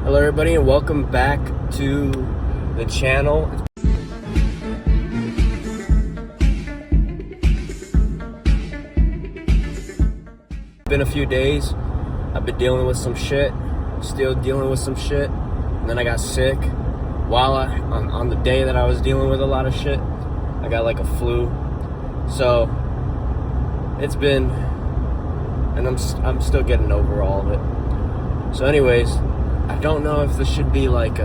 Hello everybody and welcome back to the channel. It's been a few days. I've been dealing with some shit, still dealing with some shit, and then I got sick on the day that I was dealing with a lot of shit. I got like a flu. So it's been, and I'm still getting over all of it. So anyways, I don't know if this should be like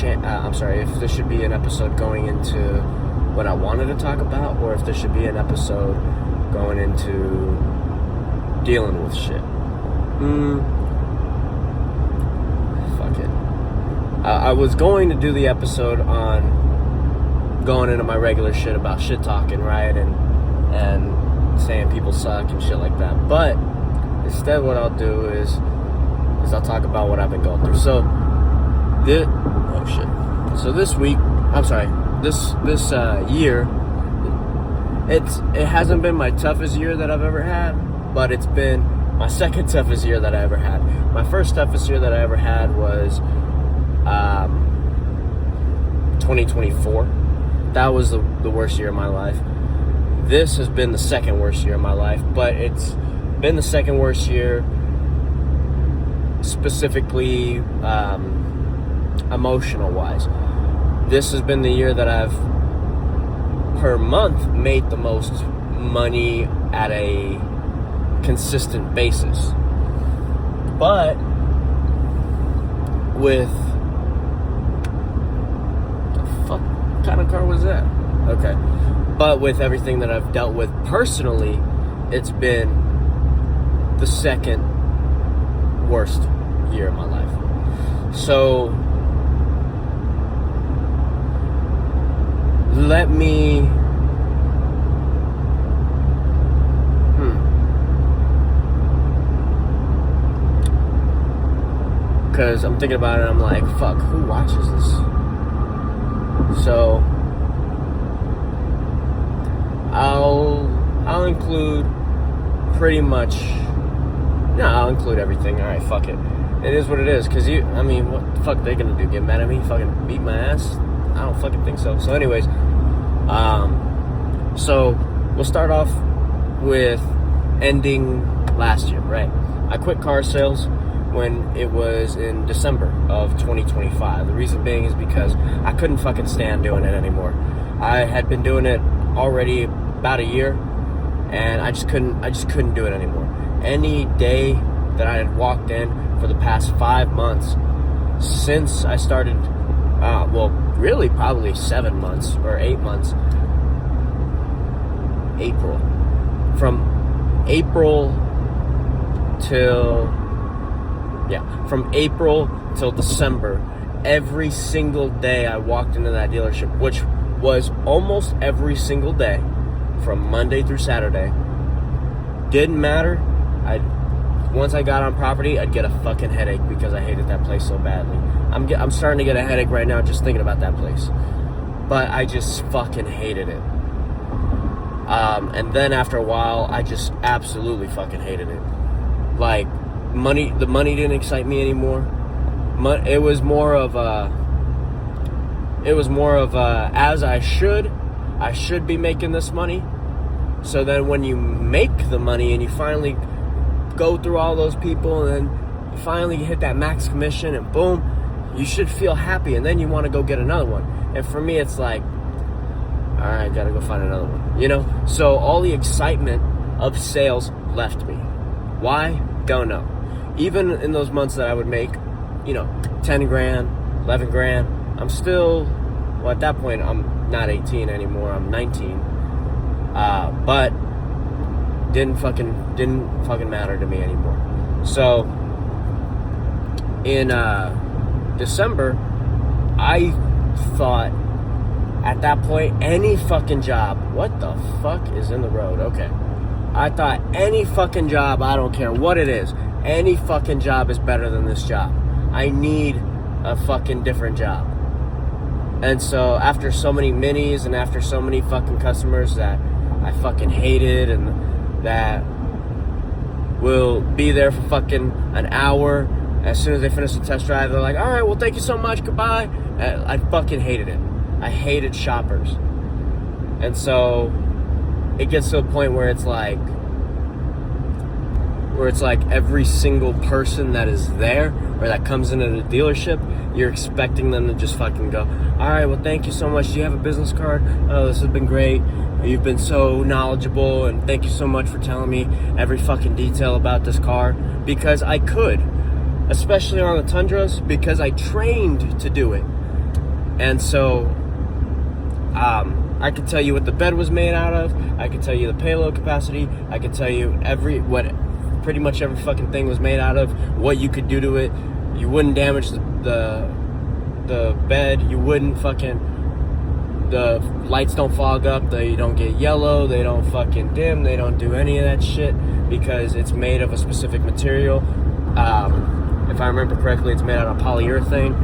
if this should be an episode going into what I wanted to talk about, or if this should be an episode going into dealing with shit. Fuck it. I was going to do the episode on going into my regular shit about shit talking, right, and saying people suck and shit like that, but instead, what I'll do is I'll talk about what I've been going through. So, this year, it hasn't been my toughest year that I've ever had, but it's been my second toughest year that I ever had. My first toughest year that I ever had was 2024. That was the worst year of my life. This has been the second worst year of my life, but it's been the second worst year specifically emotional wise. This has been the year that I've per month made the most money at a consistent basis, but with the fuck kind of car was that? Okay, but with everything that I've dealt with personally, it's been the second worst year of my life. So let me because I'm thinking about it, I'm like, fuck, who watches this? So I'll include pretty much. No, I'll include everything. Alright, fuck it. It is what it is. Because what the fuck are they gonna do? Get mad at me? Fucking beat my ass? I don't fucking think so. So anyways, so we'll start off with ending last year, right? I quit car sales when it was in December of 2025. The reason being is because I couldn't fucking stand doing it anymore. I had been doing it already about a year, and I just couldn't do it anymore. Any day that I had walked in for the past 5 months since I started, really probably 7 months or 8 months, from April till December, every single day I walked into that dealership, which was almost every single day from Monday through Saturday. Didn't matter. Once I got on property, I'd get a fucking headache because I hated that place so badly. I'm starting to get a headache right now just thinking about that place. But I just fucking hated it. And then after a while, I just absolutely fucking hated it. Like, the money didn't excite me anymore. It was more of as I should be making this money. So then when you make the money and you finally go through all those people and then you finally hit that max commission and boom, you should feel happy, and then you want to go get another one. And for me, it's like, all right, gotta go find another one, So all the excitement of sales left me. Why? Don't know. Even in those months that I would make, 10 grand, 11 grand, I'm still, at that point, I'm not 18 anymore, I'm 19. But didn't fucking matter to me anymore. So in December, I thought at that point, any fucking job, what the fuck is in the road? Okay. I thought any fucking job, I don't care what it is, any fucking job is better than this job. I need a fucking different job. And so after so many minis and after so many fucking customers that I fucking hated and that will be there for fucking an hour. As soon as they finish the test drive, they're like, all right, well, thank you so much, goodbye. I fucking hated it. I hated shoppers. And so it gets to a point where it's like every single person that is there or that comes into the dealership, you're expecting them to just fucking go, all right, well, thank you so much. Do you have a business card? Oh, this has been great. You've been so knowledgeable, and thank you so much for telling me every fucking detail about this car, because I could, especially on the Tundras, because I trained to do it. And so I could tell you what the bed was made out of. I could tell you the payload capacity. I could tell you pretty much every fucking thing was made out of, what you could do to it. You wouldn't damage the bed. You wouldn't the lights don't fog up. They don't get yellow. They don't fucking dim. They don't do any of that shit because it's made of a specific material. If I remember correctly, it's made out of polyurethane,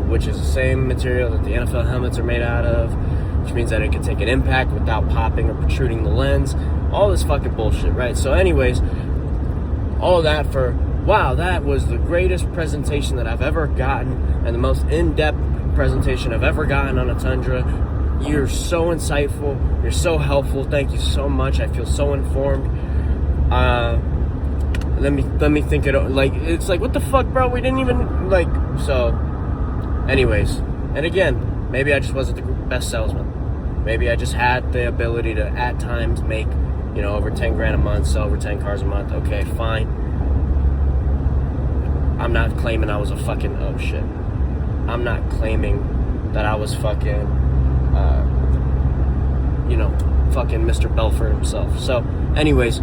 which is the same material that the NFL helmets are made out of, which means that it can take an impact without popping or protruding the lens. All this fucking bullshit, right? So anyways, all of that for, wow, that was the greatest presentation that I've ever gotten and the most in-depth presentation I've ever gotten on a Tundra. You're so insightful. You're so helpful. Thank you so much. I feel so informed. Let me think it, like, it's like, what the fuck, bro? We didn't even, like, so anyways, and again, maybe I just wasn't the best salesman. Maybe I just had the ability to at times make, over 10 grand a month, sell over 10 cars a month. Okay, fine. I'm not claiming I was a fucking, oh shit. I'm not claiming that I was fucking, fucking Mr. Belfort himself. So, anyways,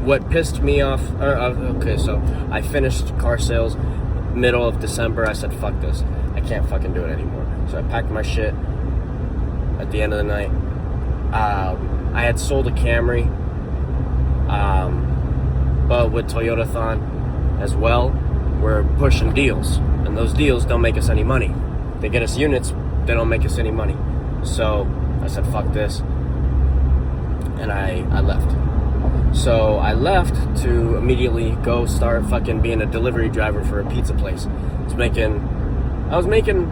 what pissed me off, okay, so I finished car sales middle of December. I said, fuck this. I can't fucking do it anymore. So I packed my shit at the end of the night. I had sold a Camry, but with Toyotathon as well, we're pushing deals, and those deals don't make us any money. They get us units, they don't make us any money. So I said, fuck this, and I left. So I left to immediately go start fucking being a delivery driver for a pizza place. I was making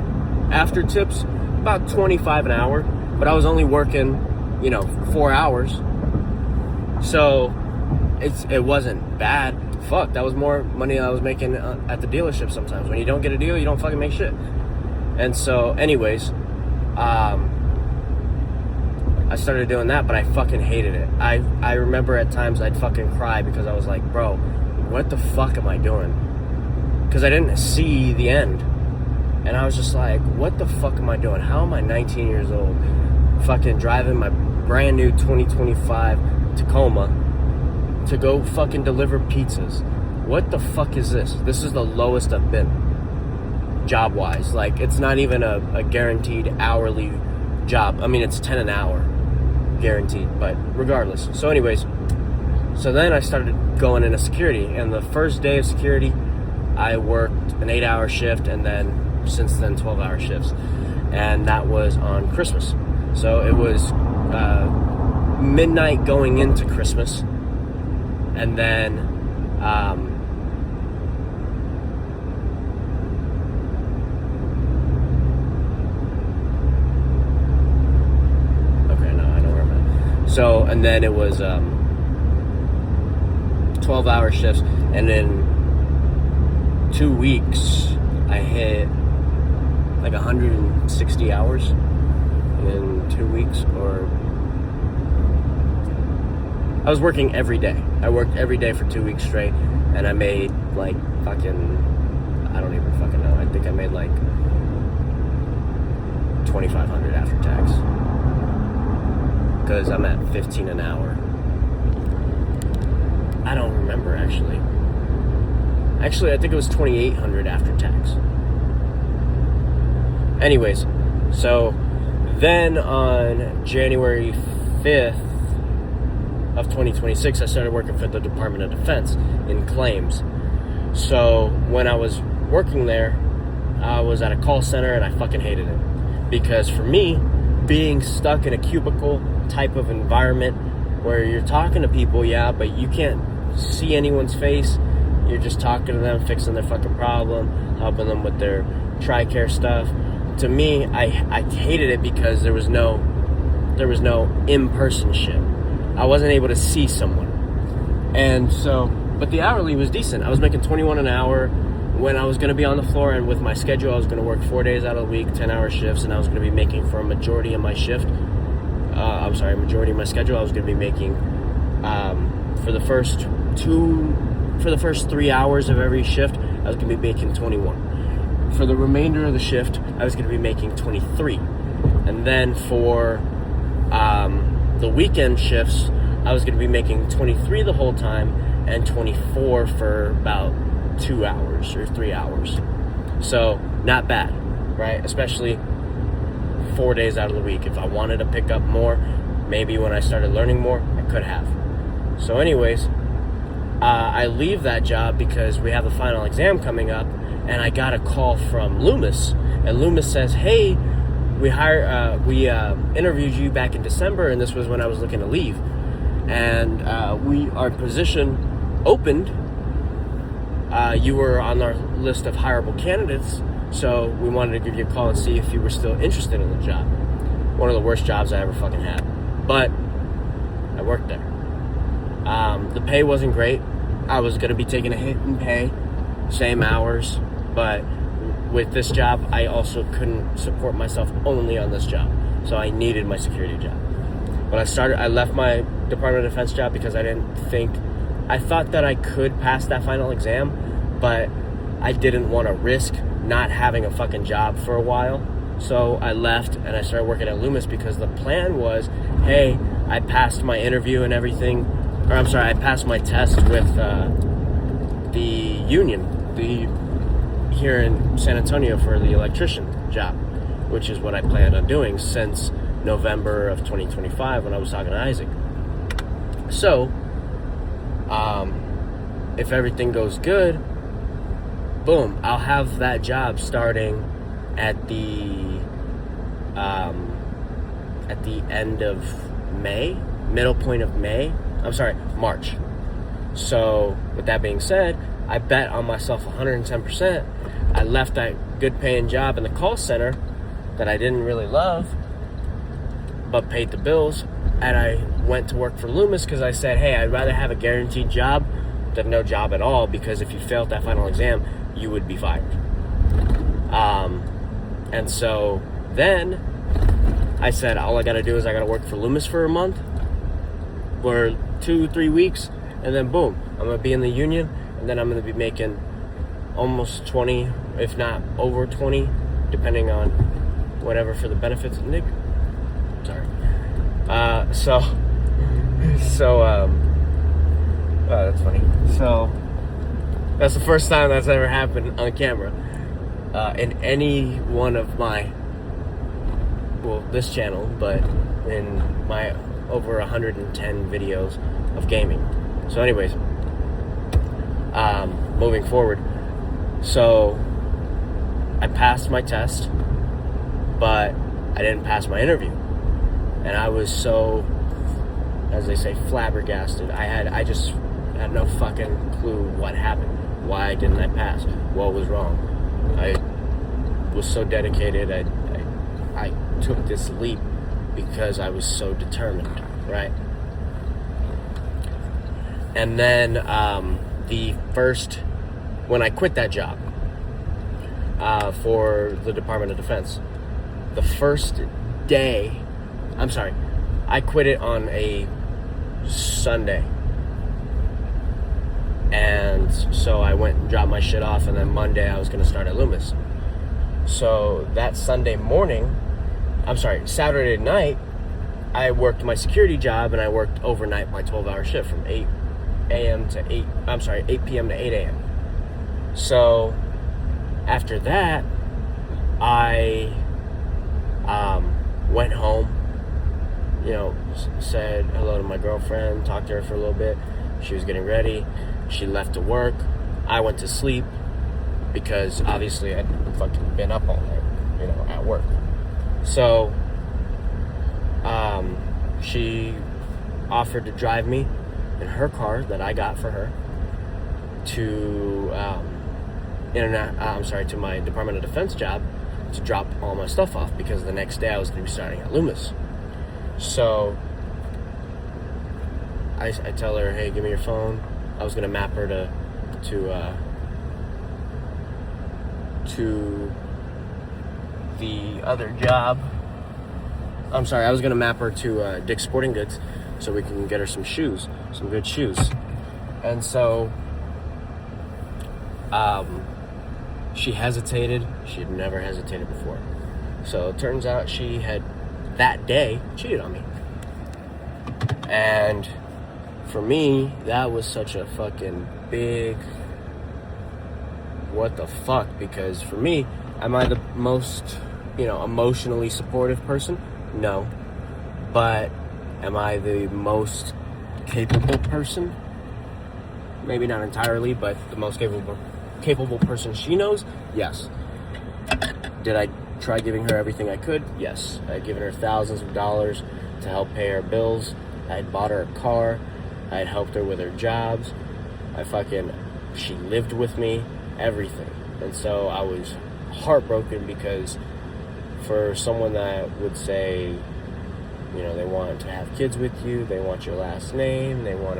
after tips about $25 an hour, but I was only working 4 hours, so it wasn't bad. Fuck, that was more money than I was making at the dealership. Sometimes when you don't get a deal, you don't fucking make shit. And so anyways, I started doing that, but I fucking hated it. I remember at times I'd fucking cry because I was like, bro, what the fuck am I doing? Because I didn't see the end. And I was just like, what the fuck am I doing? How am I 19 years old fucking driving my brand new 2025 Tacoma to go fucking deliver pizzas? What the fuck is this? This is the lowest I've been job-wise. Like, it's not even a guaranteed hourly job. I mean, it's 10 an hour guaranteed, but regardless. So anyways, so then I started going into security, and the first day of security I worked an 8-hour shift, and then since then 12-hour shifts, and that was on Christmas. So it was midnight going into Christmas, and then so, and then it was 12-hour shifts, and in 2 weeks I hit like 160 hours in 2 weeks. Or I was working every day. I worked every day for 2 weeks straight, and I made like fucking, I don't even fucking know. I think I made like $2,500 after tax, because I'm at 15 an hour. I don't remember actually. Actually, I think it was 2,800 after tax. Anyways, so then on January 5th of 2026, I started working for the Department of Defense in claims. So when I was working there, I was at a call center, and I fucking hated it, because for me, being stuck in a cubicle type of environment where you're talking to people, yeah, but you can't see anyone's face. You're just talking to them, fixing their fucking problem, helping them with their TRICARE stuff. To me, I hated it because there was no in-person shit. I wasn't able to see someone. And so, but the hourly was decent. I was making $21 an hour when I was going to be on the floor, and with my schedule, I was going to work 4 days out of the week, 10-hour shifts, and I was going to be making for a majority of my shift. Majority of my schedule, I was going to be making for the first 3 hours of every shift, I was going to be making 21. For the remainder of the shift, I was going to be making 23. And then for the weekend shifts, I was going to be making 23 the whole time and 24 for about 2 hours or 3 hours. So, not bad, right? Especially 4 days out of the week. If I wanted to pick up more, maybe when I started learning more, I could have. So anyways, I leave that job because we have the final exam coming up, and I got a call from Loomis, and Loomis says, hey, we interviewed you back in December, and this was when I was looking to leave, and our position opened. You were on our list of hireable candidates, so we wanted to give you a call and see if you were still interested in the job. One of the worst jobs I ever fucking had, but I worked there. The pay wasn't great. I was going to be taking a hit in pay, same hours, but with this job, I also couldn't support myself only on this job, so I needed my security job. When I left my Department of Defense job because I thought that I could pass that final exam, but I didn't want to risk not having a fucking job for a while. So I left and I started working at Loomis because the plan was, hey, I passed my interview and everything, I passed my test with the union, here in San Antonio for the electrician job, which is what I planned on doing since November of 2025 when I was talking to Isaac. So, if everything goes good, boom, I'll have that job starting at the end of May, middle point of March. So, with that being said, I bet on myself 110%. I left that good paying job in the call center that I didn't really love, but paid the bills, and I went to work for Loomis because I said, hey, I'd rather have a guaranteed job than no job at all, because if you failed that final exam, you would be fired. And so then I said, all I got to do is I got to work for Loomis for a month, or 2-3 weeks, and then boom, I'm going to be in the union, and then I'm going to be making almost 20, if not over 20, depending on whatever for the benefits. Nick, sorry. That's funny. So, that's the first time that's ever happened on camera in any one of my, this channel, but in my over 110 videos of gaming. So anyways, moving forward. So, I passed my test, but I didn't pass my interview. And I was so, as they say, flabbergasted. I just had no fucking clue what happened. Why didn't I pass? What was wrong? I was so dedicated. I took this leap because I was so determined, right? And then when I quit that job for the Department of Defense, the first day, I quit it on a Sunday. And so I went and dropped my shit off, and then Monday I was going to start at Loomis. So that Saturday night, I worked my security job, and I worked overnight my 12-hour shift from 8 p.m. to 8 a.m. So after that, I went home, said hello to my girlfriend, talked to her for a little bit. She was getting ready. She left to work. I went to sleep because obviously I'd fucking been up all night, at work. So, she offered to drive me in her car that I got for her to to my Department of Defense job to drop all my stuff off, because the next day I was going to be starting at Loomis. So I tell her, hey, give me your phone. I was going to map her to the other job. I'm sorry, I was going to map her to Dick's Sporting Goods so we can get her some shoes, some good shoes. And so she hesitated. She had never hesitated before. So it turns out she had, that day, cheated on me. And for me, that was such a fucking big what the fuck, because for me, am I the most, emotionally supportive person? No. But am I the most capable person? Maybe not entirely, but the most capable person she knows? Yes. Did I try giving her everything I could? Yes. I had given her thousands of dollars to help pay her bills. I had bought her a car. I had helped her with her jobs. She lived with me, everything. And so I was heartbroken, because for someone that would say, they want to have kids with you, they want your last name, they want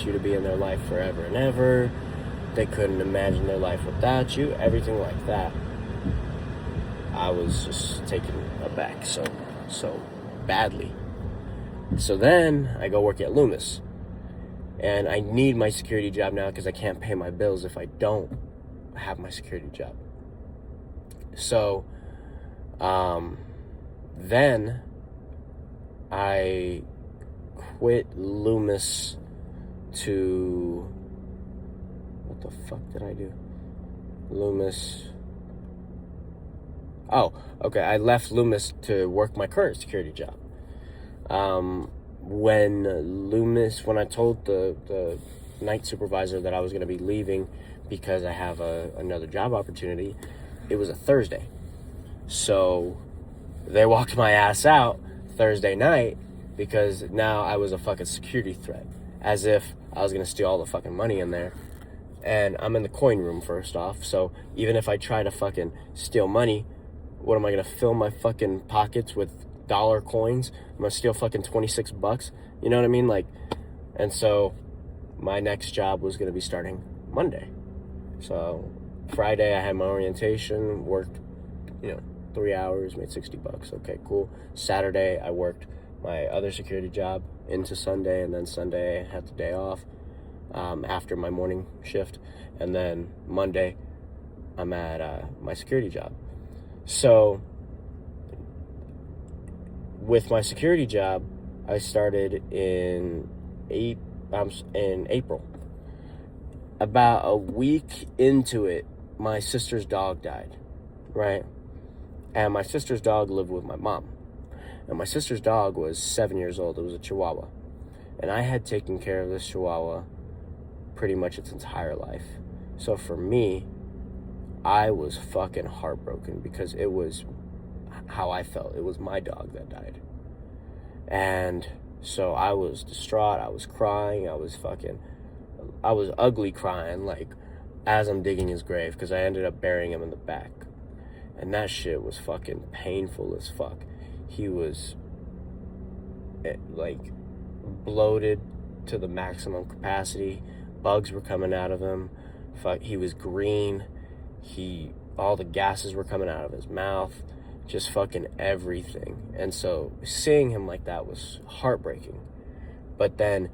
you to be in their life forever and ever, they couldn't imagine their life without you, everything like that. I was just taken aback so badly. So then I go work at Loomis, and I need my security job now because I can't pay my bills if I don't have my security job. So then I quit Loomis to, what the fuck did I do? Loomis. Oh, okay. I left Loomis to work my current security job. When I told the night supervisor that I was going to be leaving because I have another job opportunity, it was a Thursday. So they walked my ass out Thursday night because now I was a fucking security threat, as if I was going to steal all the fucking money in there. And I'm in the coin room, first off, so even if I try to fucking steal money, what am I going to fill my fucking pockets with dollar coins? I'm going to steal fucking $26. You know what I mean? And so my next job was going to be starting Monday. So Friday I had my orientation, worked, 3 hours, made $60. Okay, cool. Saturday I worked my other security job into Sunday, and then Sunday I had the day off after my morning shift, and then Monday I'm at my security job. So with my security job, I started in April. About a week into it, my sister's dog died, right? And my sister's dog lived with my mom. And my sister's dog was 7 years old. It was a Chihuahua. And I had taken care of this Chihuahua pretty much its entire life. So for me, I was fucking heartbroken, because it was how I felt. It was my dog that died. And so I was distraught. I was crying. I was ugly crying, as I'm digging his grave, because I ended up burying him in the back. And that shit was fucking painful as fuck. He was bloated to the maximum capacity. Bugs were coming out of him. He was green. All the gases were coming out of his mouth. Just fucking everything. And so seeing him like that was heartbreaking. But then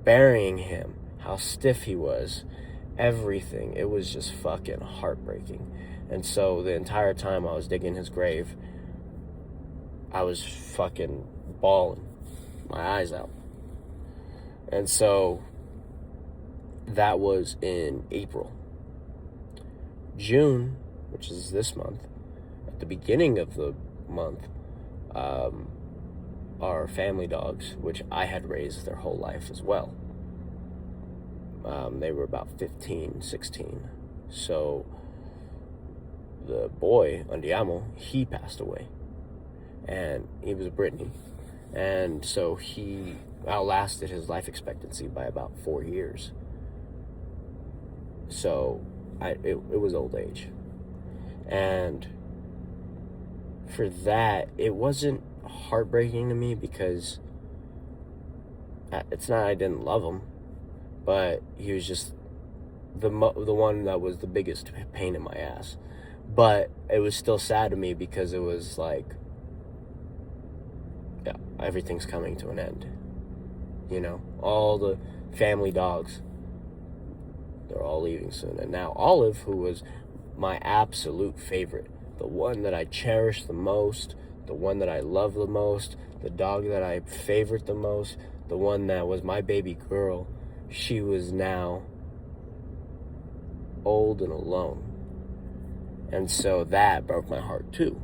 burying him, how stiff he was, everything, it was just fucking heartbreaking. And so the entire time I was digging his grave, I was fucking bawling my eyes out. And so that was in April. June, which is this month, at the beginning of the month, our family dogs, which I had raised their whole life as well. They were about 15, 16. So the boy, Andiamo, he passed away. And he was a Brittany. And so he outlasted his life expectancy by about 4 years. So it was old age. And for that, it wasn't heartbreaking to me because it's not I didn't love him, but he was just the one that was the biggest pain in my ass. But it was still sad to me because it was like, yeah, everything's coming to an end. You know, all the family dogs, they're all leaving soon. And now Olive, who was my absolute favorite, the one that I cherished the most, the one that I loved the most, the dog that I favored the most, the one that was my baby girl, she was now old and alone. And so that broke my heart too.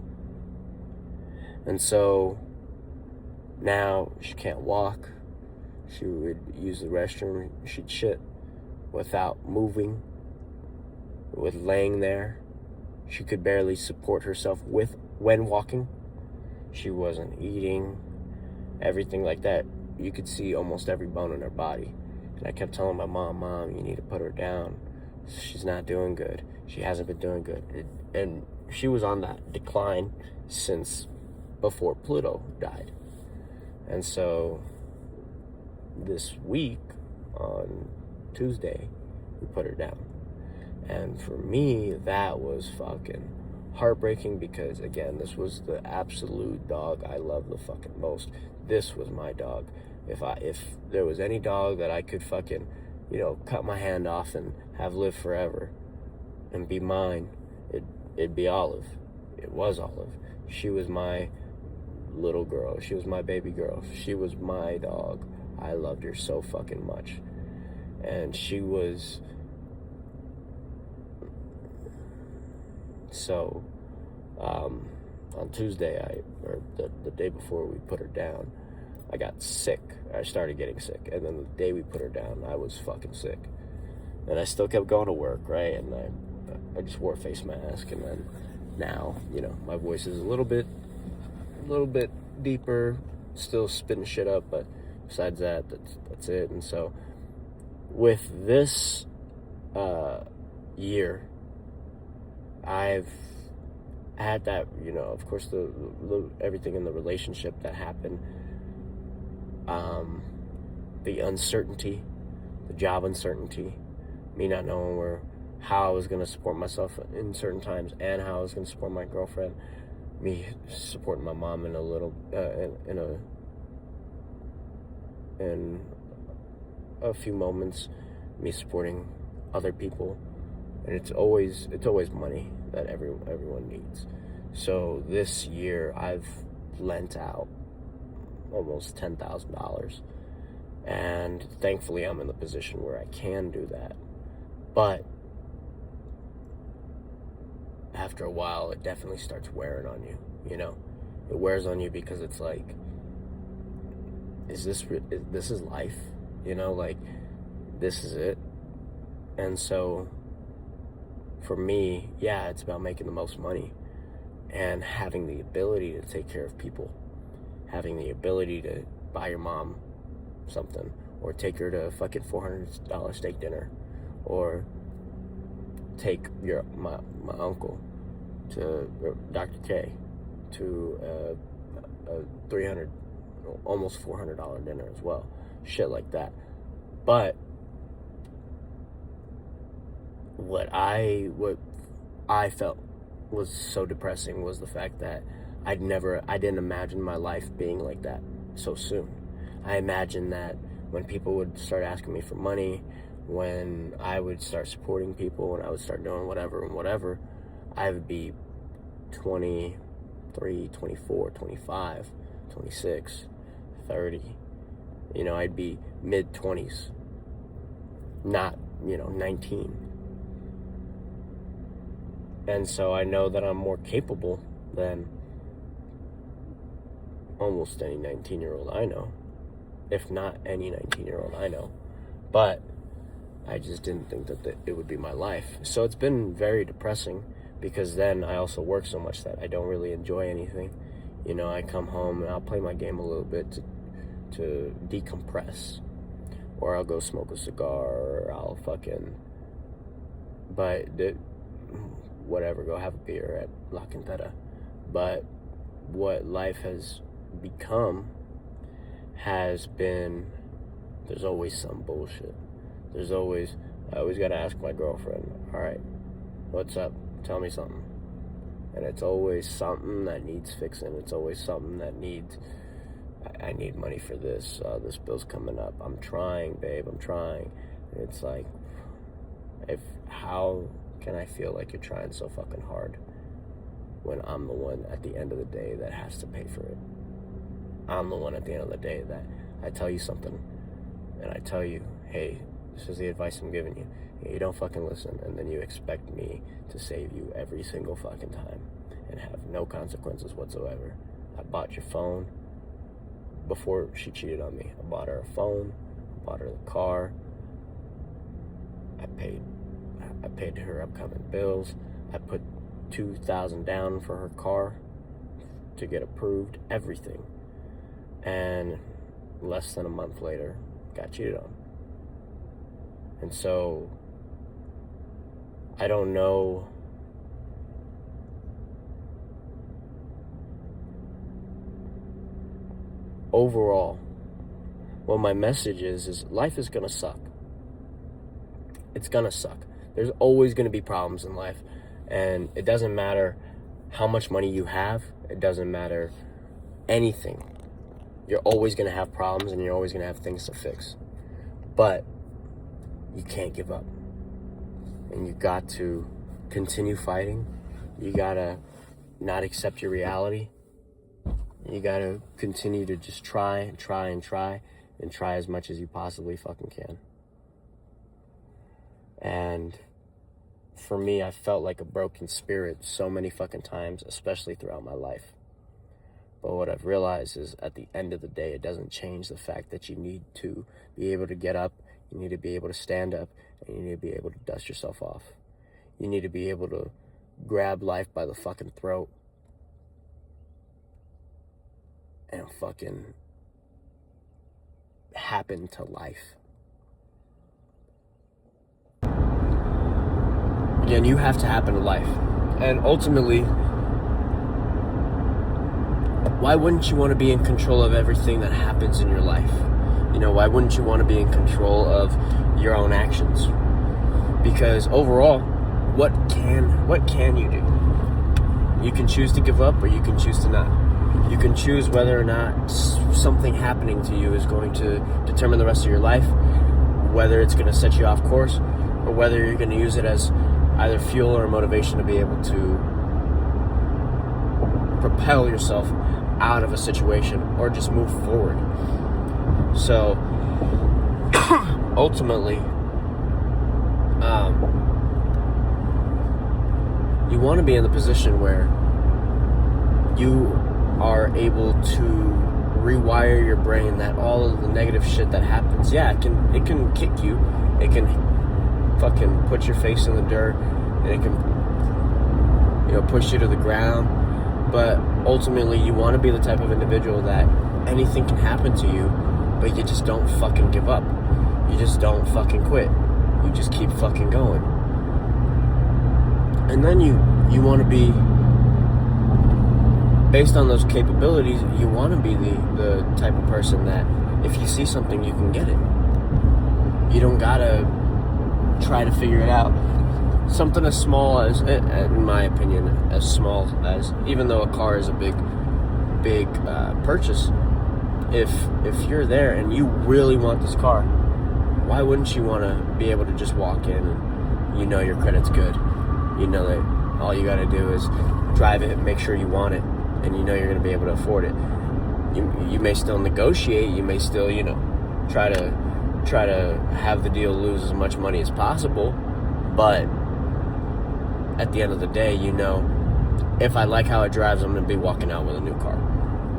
And so now she can't walk. She would use the restroom. She'd shit without moving, with laying there. She could barely support herself when walking. She wasn't eating, everything like that. You could see almost every bone in her body. And I kept telling my Mom, you need to put her down. She's not doing good. She hasn't been doing good. And she was on that decline since before Pluto died. And so this week, on Tuesday, we put her down. And for me, that was fucking heartbreaking because, again, this was the absolute dog I love the fucking most. This was my dog. If there was any dog that I could fucking, cut my hand off and have live forever and be mine, it'd be Olive. It was Olive. She was my little girl. She was my baby girl. She was my dog. I loved her so fucking much. And she was... So, on Tuesday, or the day before we put her down, I got sick. I started getting sick. And then the day we put her down, I was fucking sick. And I still kept going to work, right? And I just wore a face mask. And then now, my voice is a little bit deeper, still spitting shit up. But besides that, that's it. And so with this year, I've had that, of course, the everything in the relationship that happened, the uncertainty, the job uncertainty, me not knowing how I was going to support myself in certain times and how I was going to support my girlfriend, me supporting my mom in a little, in a few moments, me supporting other people. And it's always money that everyone needs. So this year I've lent out almost $10,000, and thankfully I'm in the position where I can do that. But after a while, it definitely starts wearing on you. It wears on you because it's like, this is life? This is it. And so for me, yeah, it's about making the most money and having the ability to take care of people, having the ability to buy your mom something, or take her to a fucking $400 steak dinner, or take my uncle to Dr. K to a $300, almost $400 dinner as well, shit like that. But what I felt was so depressing was the fact that I didn't imagine my life being like that so soon. I imagined that when people would start asking me for money, when I would start supporting people, and I would start doing whatever, I would be 23, 24, 25, 26, 30. I'd be mid-20s, not, 19. And so I know that I'm more capable than almost any 19-year-old I know, if not any 19-year-old I know. But I just didn't think that it would be my life. So it's been very depressing, because then I also work so much that I don't really enjoy anything. You know, I come home and I'll play my game a little bit to decompress. Or I'll go smoke a cigar, or I'll whatever, go have a beer at La Quinteta. But what life has become has been, there's always some bullshit. I always gotta ask my girlfriend, all right, what's up? Tell me something. And it's always something that needs fixing. It's always something that needs, I need money for this. This bill's coming up. I'm trying, babe. I'm trying. And it's like, how can I feel like you're trying so fucking hard when I'm the one at the end of the day that has to pay for it? I'm the one at the end of the day that I tell you something and I tell you, hey, this is the advice I'm giving you. And you don't fucking listen, and then you expect me to save you every single fucking time and have no consequences whatsoever. I bought your phone before she cheated on me. I bought her a phone, I bought her the car, I paid her upcoming bills, I put $2,000 down for her car to get approved, everything. And less than a month later, got cheated on. And so, I don't know overall, what my message is life is gonna suck. It's gonna suck. There's always gonna be problems in life, and it doesn't matter how much money you have, it doesn't matter anything. You're always gonna have problems, and you're always gonna have things to fix. But you can't give up. And you got to continue fighting. You gotta not accept your reality. You gotta continue to just try and try and try and try as much as you possibly fucking can. And for me, I felt like a broken spirit so many fucking times, especially throughout my life. But what I've realized is at the end of the day, it doesn't change the fact that you need to be able to get up, you need to be able to stand up, and you need to be able to dust yourself off. You need to be able to grab life by the fucking throat and fucking happen to life. Again, you have to happen to life. And ultimately, why wouldn't you want to be in control of everything that happens in your life? You know, why wouldn't you want to be in control of your own actions? Because overall, what can you do? You can choose to give up, or you can choose to not. You can choose whether or not something happening to you is going to determine the rest of your life, whether it's going to set you off course, or whether you're going to use it as either fuel or motivation to be able to propel yourself out of a situation or just move forward. So ultimately, you want to be in the position where you are able to rewire your brain that all of the negative shit that happens, it can kick you, it can fucking put your face in the dirt, and it can, push you to the ground. But ultimately, you want to be the type of individual that anything can happen to you, but you just don't fucking give up. You just don't fucking quit. You just keep fucking going. And then you want to be, based on those capabilities, you want to be the type of person that if you see something, you can get it. You don't gotta try to figure it out. Something as small as, in my opinion, as small as, even though a car is a big purchase, if you're there and you really want this car, why wouldn't you want to be able to just walk in and you know your credit's good? You know that all you got to do is drive it, make sure you want it, and you know you're going to be able to afford it. You may still negotiate, you may still, try to have the deal lose as much money as possible, but at the end of the day, if I like how it drives, I'm going to be walking out with a new car.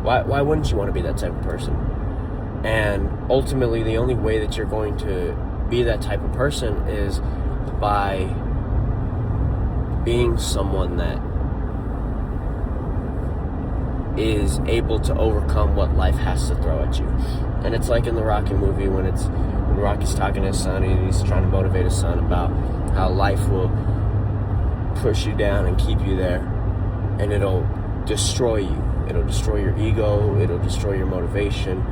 Why wouldn't you want to be that type of person? And ultimately, the only way that you're going to be that type of person is by being someone that is able to overcome what life has to throw at you. And it's like in the Rocky movie when Rocky's talking to his son and he's trying to motivate his son about how life will push you down and keep you there, and it'll destroy you. It'll destroy your ego, it'll destroy your motivation,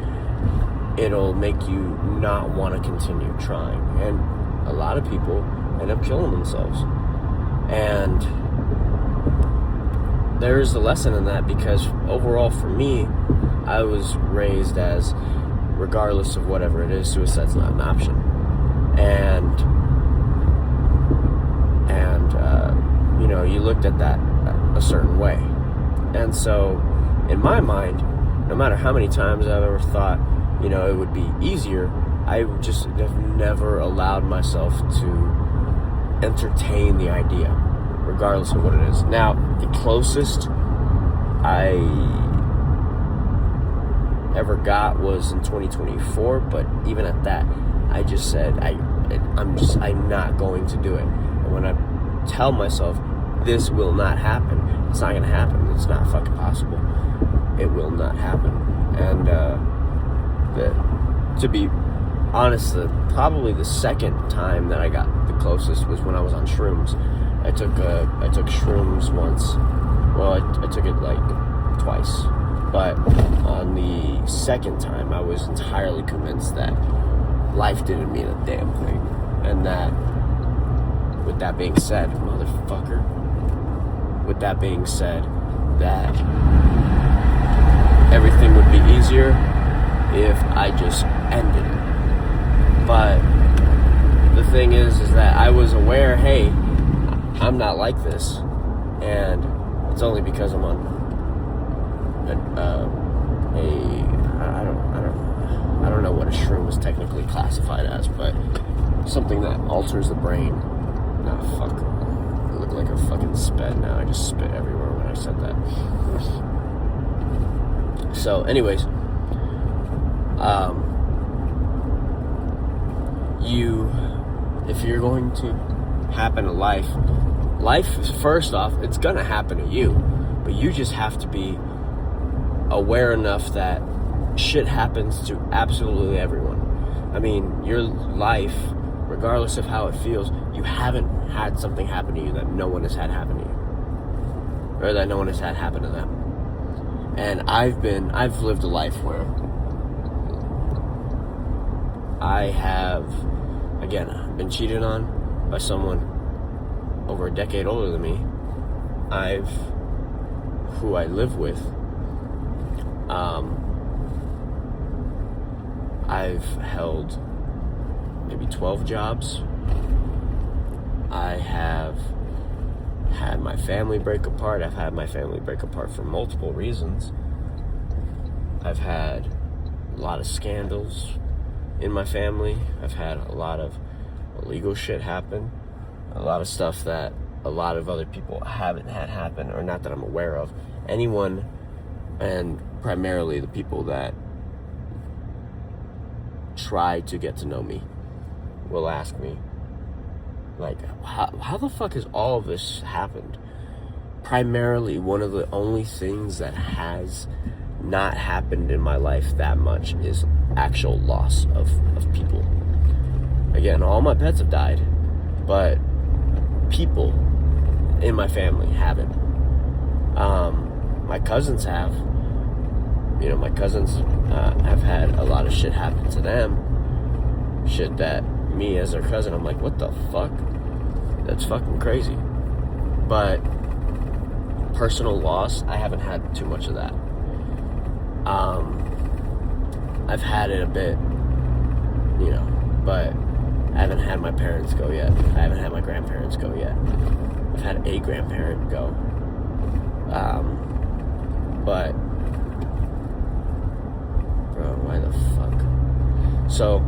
it'll make you not want to continue trying. And a lot of people end up killing themselves. And there is a lesson in that, because overall for me, I was raised as, regardless of whatever it is, suicide's not an option. And you looked at that a certain way. And so in my mind, no matter how many times I've ever thought, it would be easier, I just have never allowed myself to entertain the idea, regardless of what it is. Now, the closest I ever got was in 2024, but even at that, I just said, I'm not going to do it. And when I tell myself, this will not happen, it's not going to happen, it's not fucking possible, it will not happen. And to be honest, probably the second time that I got the closest was when I was on shrooms. I took shrooms once. Well, I took it like twice. But on the second time, I was entirely convinced that life didn't mean a damn thing. And that, with that being said, motherfucker, with that being said, that everything would be easier if I just ended it. But the thing is that I was aware, hey, I'm not like this, and it's only because I'm on I don't know what a shroom is technically classified as, but something that alters the brain. Nah, fuck. I look like a fucking sped now. I just spit everywhere when I said that. So, anyways, if you're going to happen to life, first off, it's gonna happen to you, but you just have to be aware enough that shit happens to absolutely everyone. I mean, your life, regardless of how it feels, you haven't had something happen to you that no one has had happen to you, or that no one has had happen to them. And I've lived a life where I have, again, been cheated on by someone over a decade older than me. Who I live with, I've held maybe 12 jobs. I have had my family break apart. I've had my family break apart for multiple reasons. I've had a lot of scandals in my family. I've had a lot of illegal shit happen. A lot of stuff that a lot of other people haven't had happen, or not that I'm aware of. Anyone, and primarily the people that try to get to know me, will ask me, like, how the fuck has all of this happened? Primarily, one of the only things that has not happened in my life that much is actual loss of people. Again, all my pets have died, but people in my family haven't. My cousins have. My cousins have had a lot of shit happen to them. Shit that me as their cousin, I'm like, what the fuck? That's fucking crazy. But personal loss, I haven't had too much of that. I've had it a bit, but I haven't had my parents go yet. I haven't had my grandparents go yet. I've had a grandparent go. But, bro, why the fuck? So,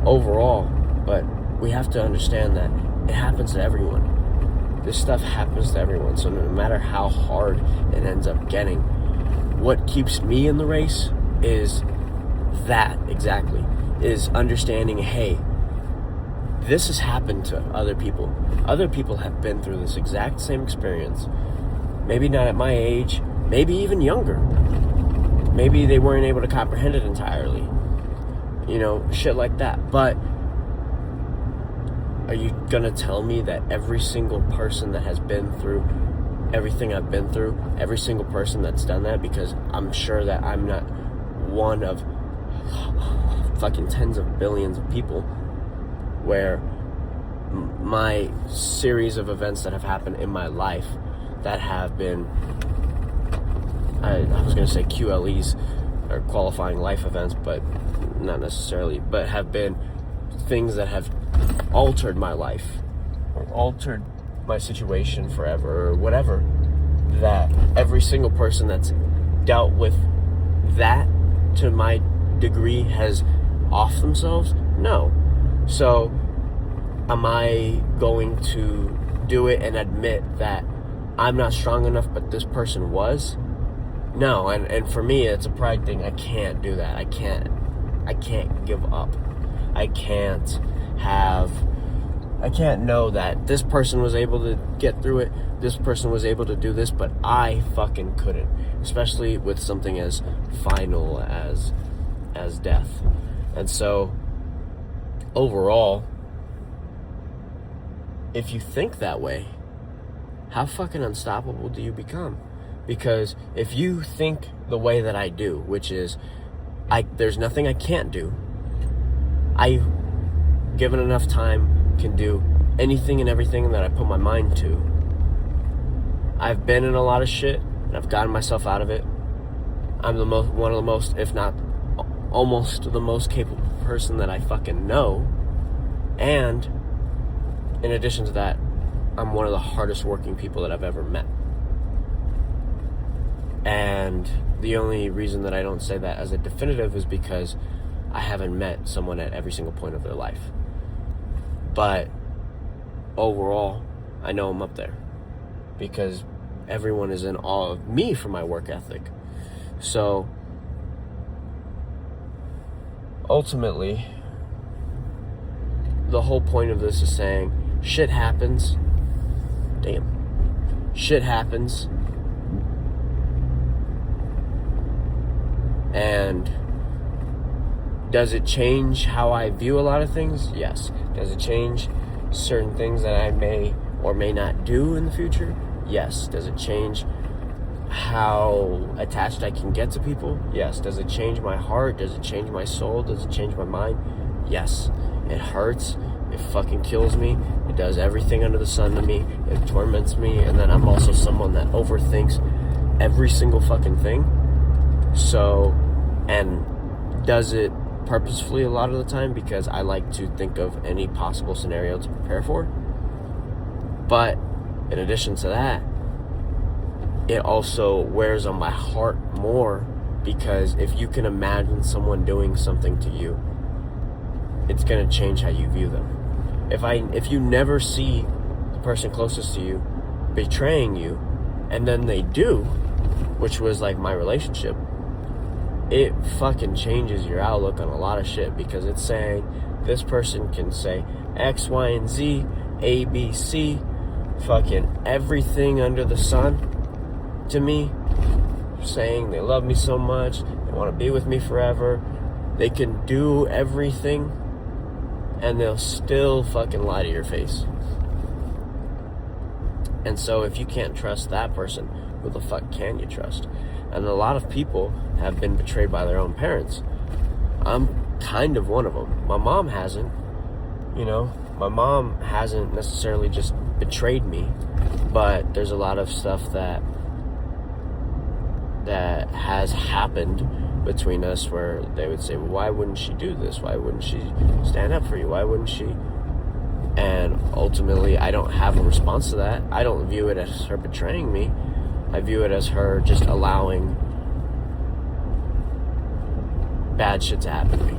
overall, but we have to understand that it happens to everyone. This stuff happens to everyone. So no matter how hard it ends up getting, what keeps me in the race is that exactly. Is understanding, hey, this has happened to other people. Other people have been through this exact same experience. Maybe not at my age, maybe even younger. Maybe they weren't able to comprehend it entirely. You know, shit like that. But are you gonna tell me that every single person that has been through everything I've been through, every single person that's done that, because I'm sure that I'm not one of fucking tens of billions of people where my series of events that have happened in my life that have been, I was going to say QLEs, or qualifying life events, but not necessarily, but have been things that have altered my life, or altered my situation forever, or whatever, that every single person that's dealt with that to my degree has off themselves? No. So am I going to do it and admit that I'm not strong enough but this person was? No. And for me, it's a pride thing. I can't do that. I can't give up. I can't know that this person was able to get through it, this person was able to do this, but I fucking couldn't. Especially with something as final as death. And so, overall, if you think that way, how fucking unstoppable do you become? Because if you think the way that I do, which is, there's nothing I can't do, I, given enough time, can do anything and everything that I put my mind to. I've been in a lot of shit, and I've gotten myself out of it. I'm one of the most, if not almost the most capable person that I fucking know. And in addition to that, I'm one of the hardest working people that I've ever met. And the only reason that I don't say that as a definitive is because I haven't met someone at every single point of their life. But overall, I know I'm up there because everyone is in awe of me for my work ethic. So ultimately, the whole point of this is saying shit happens. Shit happens. And does it change how I view a lot of things? Yes. Does it change certain things that I may or may not do in the future? Yes. Does it change how attached I can get to people? Yes. Does it change my heart? Does it change my soul? Does it change my mind? Yes. It hurts. It fucking kills me. It does everything under the sun to me. It torments me. And then I'm also someone that overthinks every single fucking thing. So, and does it purposefully a lot of the time because I like to think of any possible scenario to prepare for. But in addition to that, it also wears on my heart more because if you can imagine someone doing something to you, it's going to change how you view them. If you never see the person closest to you betraying you, and then they do, which was like my relationship, it fucking changes your outlook on a lot of shit because it's saying this person can say X, Y, and Z, A, B, C, fucking everything under the sun to me, saying they love me so much, they want to be with me forever. They can do everything and they'll still fucking lie to your face. And so if you can't trust that person, who the fuck can you trust? And a lot of people have been betrayed by their own parents. I'm kind of one of them. My mom hasn't. You know, my mom hasn't necessarily just betrayed me, but there's a lot of stuff that has happened between us where they would say, well, why wouldn't she do this? Why wouldn't she stand up for you? Why wouldn't she? And ultimately, I don't have a response to that. I don't view it as her betraying me. I view it as her just allowing bad shit to happen to me.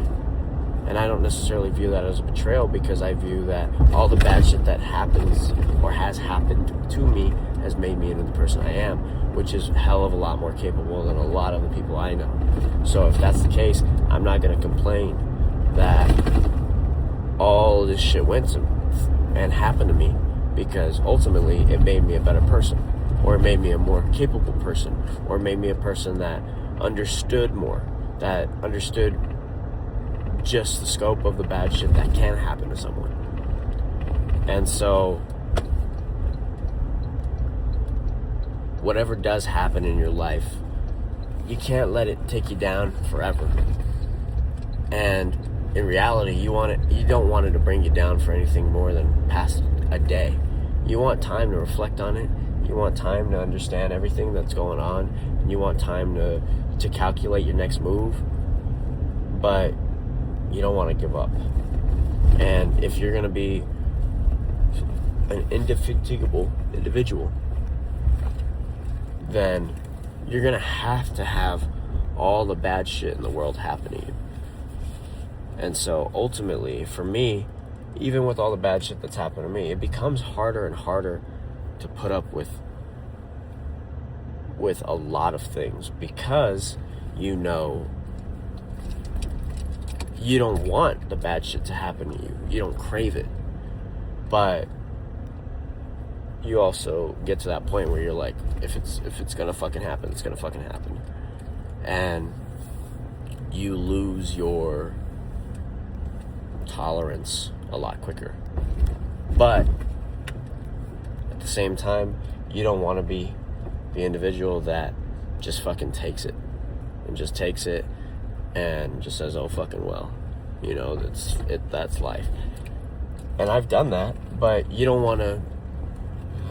And I don't necessarily view that as a betrayal because I view that all the bad shit that happens or has happened to me has made me into the person I am, which is a hell of a lot more capable than a lot of the people I know. So if that's the case, I'm not going to complain that all this shit went to and happened to me because ultimately it made me a better person. or it made me a more capable person, or it made me a person that understood more, that understood just the scope of the bad shit that can happen to someone. And so whatever does happen in your life, you can't let it take you down forever. And in reality, you don't want it to bring you down for anything more than past a day. You want time to reflect on it. You want time to understand everything that's going on. And you want time to calculate your next move. But you don't want to give up. And if you're going to be an indefatigable individual, then you're going to have all the bad shit in the world happen to you. And so ultimately, for me, even with all the bad shit that's happened to me, it becomes harder and harder to put up with a lot of things, because you don't want the bad shit to happen to you. You don't crave it. But you also get to that point where you're like, if it's gonna fucking happen, it's gonna fucking happen. And you lose your tolerance a lot quicker. But at the same time, you don't want to be the individual that just fucking takes it and just says, oh fucking well, that's life. And I've done that, but you don't want to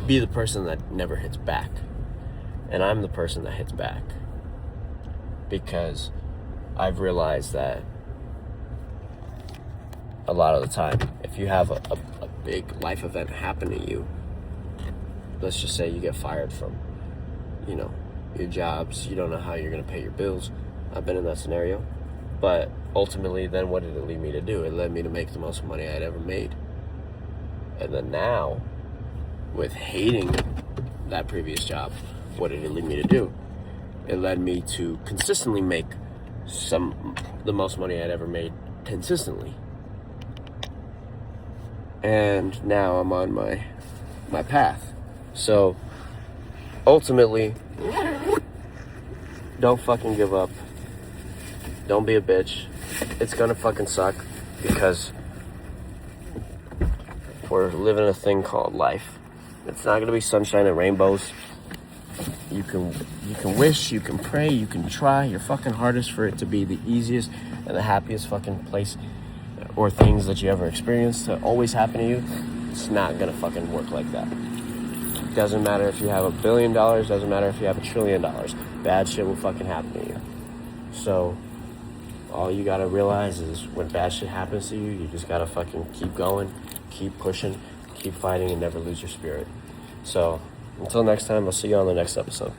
be the person that never hits back. And I'm the person that hits back, because I've realized that a lot of the time, if you have a big life event happen to you, let's just say you get fired from, your jobs, you don't know how you're going to pay your bills. I've been in that scenario. But ultimately, then what did it lead me to do? It led me to make the most money I'd ever made. And then now, with hating that previous job, what did it lead me to do? It led me to consistently make the most money I'd ever made consistently. And now I'm on my path. So ultimately, don't fucking give up. Don't be a bitch. It's gonna fucking suck, because we're living a thing called life. It's not gonna be sunshine and rainbows. You can wish, you can pray, you can try your fucking hardest for it to be the easiest and the happiest fucking place or things that you ever experienced to always happen to you. It's not gonna fucking work like that. Doesn't matter if you have $1 billion, doesn't matter if you have $1 trillion. Bad shit will fucking happen to you. So all you gotta realize is when bad shit happens to you, you just gotta fucking keep going, keep pushing, keep fighting, and never lose your spirit. So until next time, I'll see you on the next episode.